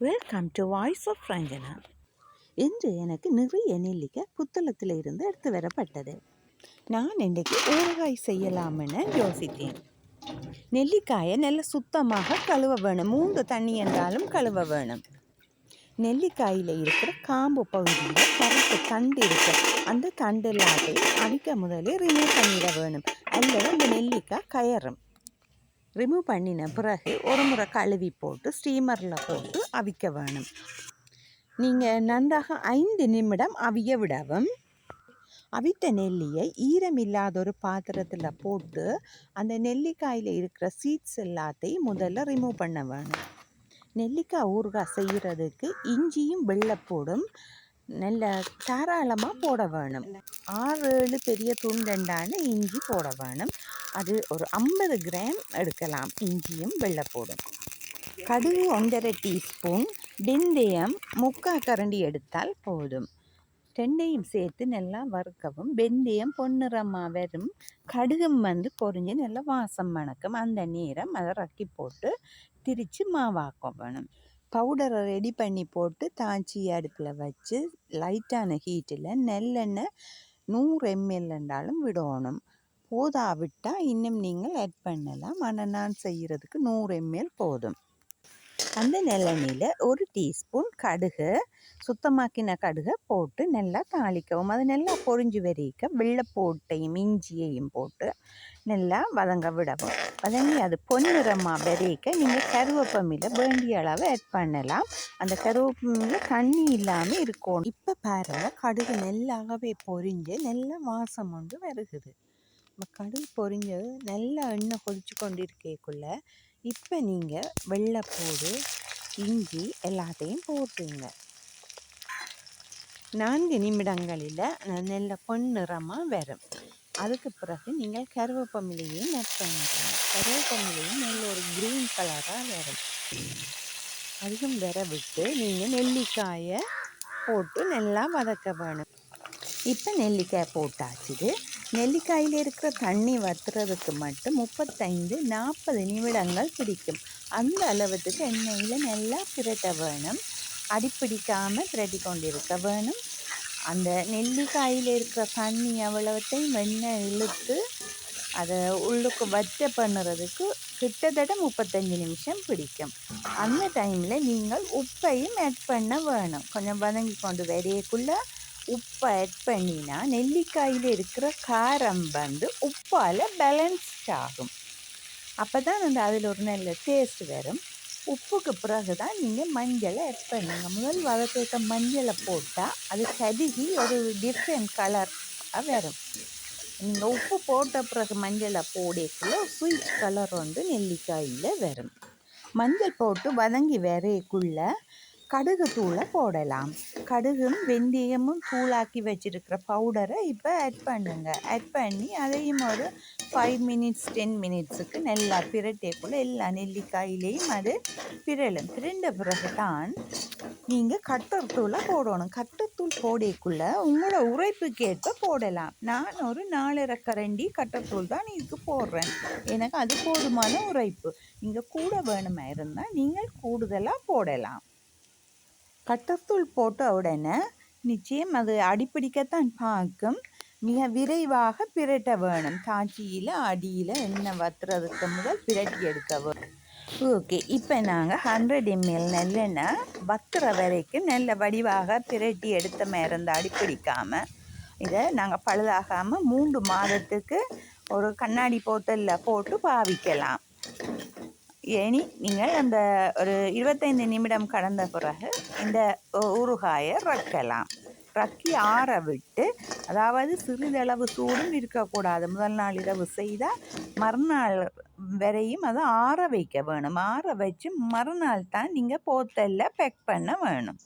Welcome to voice of Ranjana. இன்று எனக்கு நிறைய நெல்லிக்காய் புத்தளத்தில் இருந்து எடுத்து வரப்பட்டது. நான் இன்றைக்கு ஊறுகாய் செய்யலாம்னு யோசித்தேன். நெல்லிக்காயை நல்ல சுத்தமாக கழுவ வேணும். 3 தண்ணி என்றாலும் கழுவ வேணும். நெல்லிக்காயில் இருக்கிற காம்பு பகுதியில் கருத்து தண்டு இருக்கு. அந்த தண்டு எல்லாத்தையும் அவிக்க முதலே ரிமூவ் பண்ணிட வேணும். அல்லது அந்த நெல்லிக்காய் கயறும். ரிமூவ் பண்ணின பிறகு ஒரு முறை கழுவி போட்டு ஸ்டீமரில் போட்டு அவிக்க வேணும். நீங்கள் நன்றாக 5 நிமிடம் அவிய விடவும். அவித்த நெல்லியை ஈரமில்லாத ஒரு பாத்திரத்தில் போட்டு அந்த நெல்லிக்காயில் இருக்கிற சீட்ஸ் எல்லாத்தையும் முதல்ல ரிமூவ் பண்ண வேணும். நெல்லிக்காய் ஊறுகாய் செய்கிறதுக்கு இஞ்சியும் வெள்ளைப்பூடும் நல்ல தாராளமாக போட வேணும். 6-7 பெரிய துண்டண்டான இஞ்சி போட வேணும். அது ஒரு 50 கிராம் எடுக்கலாம். இஞ்சியும் வெள்ளைப்பூடும். கடுகு 1.5 டீஸ்பூன், வெந்தயம் 3/4 கரண்டி எடுத்தால் போதும். ரெண்டையும் சேர்த்து நல்லா வறுக்கவும். வெந்தயம் பொன்னிறமாக வரும். கடுகும் பொரிஞ்சு நல்லா வாசம் மணக்கும். அந்த நேரம் அதை ரக்கி போட்டு திரித்து மாவாக்க வேணும். பவுடரை ரெடி பண்ணி போட்டு தாச்சி அடுப்பில் வச்சு லைட்டான ஹீட்டில் நல்லெண்ணெய் 100 ml என்றாலும் விடணும். போதா விட்டால் இன்னும் நீங்கள் ஆட் பண்ணலாம். ஆனால் நான் செய்கிறதுக்கு 100 ml போதும். அந்த நல்லெண்ணெயில் 1 டீஸ்பூன் கடுகு, சுத்தமாக்கின கடுகை போட்டு நல்லா தாளிக்கவும். அது நல்லா பொரிஞ்சு வரைக்க வெள்ளைப்பூட்டையும் இஞ்சியையும் போட்டு நல்லா வதங்க விடவும். வதங்கி அது பொன்னிறமாக வரைக்க நீங்கள் கருவேப்பமில்லை வேண்டிய அளவு ஆட் பண்ணலாம். அந்த கருவேப்பமில்லை தண்ணி இல்லாமல் இருக்கணும். இப்போ பாருங்கள், கடுகு நல்லாவே பொரிஞ்சு நல்லா வாசம் ஒன்று வருகுது. கடுகு பொரிஞ்சது நல்லா எண்ணெய் கொதிச்சு கொண்டு இருக்கக்குள்ள இப்போ நீங்கள் வெள்ளைப்பூடு, இஞ்சி எல்லாத்தையும் போட்டுங்க. 4 நிமிடங்களில் நல்ல பொன்னிறமாக வரும். அதுக்கு பிறகு நீங்கள் கருவேப்பமிலையும் ஆட் பண்ணிடுங்க. கருவேப்பமிலையும் நல்ல ஒரு க்ரீன் கலராக வரும். அதுவும் வர விட்டு நீங்கள் நெல்லிக்காயை போட்டு நல்லா வதக்க வேணும். இப்போ நெல்லிக்காய் போட்டாச்சுது. நெல்லிக்காயில் இருக்கிற தண்ணி வற்றுறதுக்கு மட்டும் 35-40 நிமிடங்கள் பிடிக்கும். அந்த அளவுக்கு எண்ணெயில் நல்லா பிரட்ட வேணும். அடிப்பிடிக்காமல் பிரட்டி கொண்டிருக்க வேணும். அந்த நெல்லிக்காயில் இருக்கிற தண்ணி அவ்வளவத்தையும் எண்ணெய் இழுத்து அதை உள்ளுக்கு வற்ற பண்ணுறதுக்கு கிட்டத்தட்ட 35 நிமிஷம் பிடிக்கும். அந்த டைமில் நீங்கள் உப்பையும் ஆட் பண்ண வேணும். கொஞ்சம் வதங்கி கொண்டு வரையக்குள்ளே உப்பை ஆட் பண்ணினா நெல்லிக்காயில் இருக்கிற காரம் உப்பால் பேலன்ஸ்ட் ஆகும். அப்போ தான் அதில் ஒரு நல்ல டேஸ்ட் வரும். உப்புக்கு பிறகு தான் நீங்கள் மஞ்சளை ஆட் பண்ணுங்க. முதல் வதக்க மஞ்சளை போட்டால் அது கருகி ஒரு டிஃப்ரெண்ட் கலராக வரும். நீங்கள் உப்பு போட்ட பிறகு மஞ்சளை போடக்குள்ள ஸ்வீட் கலர் நெல்லிக்காயில் வரும். மஞ்சள் போட்டு வதங்கி வரைக்குள்ள கடுகு தூளை போடலாம். கடுகும் வெந்தயமும் தூளாக்கி வச்சுருக்கிற பவுடரை இப்போ ஆட் பண்ணுங்க. ஆட் பண்ணி அதையும் ஒரு 5 மினிட்ஸ் 10 மினிட்ஸுக்கு நல்லா பிரட்டேக்குள்ள எல்லா நெல்லிக்காயிலையும் அது பிரளும். பிரண்ட பிறகு தான் நீங்கள் கட்டர்தூளை போடணும். கட்டர்தூள் போடக்குள்ள உங்களோட உரைப்புக்கேற்ப போடலாம். நான் ஒரு 4.5 கரண்டி கட்டர்தூள் தான் இதுக்கு போடுறேன். எனக்கு அது போதுமான உரைப்பு. நீங்கள் கூட வேணுமா இருந்தால் நீங்கள் கூடுதலாக போடலாம். கட்டர்தூள் போட்ட உடனே நிச்சயம் அது அடிப்பிடிக்கத்தான் பார்க்கும். மிக விரைவாக பிரட்ட வேணும். தாச்சியில் அடியில் எண்ணெய் வற்றுறதுக்கு முதல் பிரட்டி எடுக்க வேணும். ஓகே, இப்போ நாங்கள் 100 ml நல்லெண்ணெய் வற்றுற வரைக்கும் நல்ல வடிவாக பிரட்டி எடுத்த மேருந்து அடிப்பிடிக்காமல் இதை நாங்கள் பழுதாகாமல் 3 மாதத்துக்கு ஒரு கண்ணாடி போத்தலில் போட்டு பாவிக்கலாம். இனி நீங்கள் அந்த ஒரு 25 நிமிடம் கடந்த பிறகு இந்த ஊறுகாயை ரக்கலாம். ரக்கி ஆற விட்டு, அதாவது சிறிதளவு சூடும் இருக்கக்கூடாது. முதல் நாள் இரவு செய்தால் மறுநாள் வரையும் அதை ஆற வைக்க வேணும். ஆற வச்சு மறுநாள் தான் நீங்கள் போத்தலில் பேக் பண்ண வேணும்.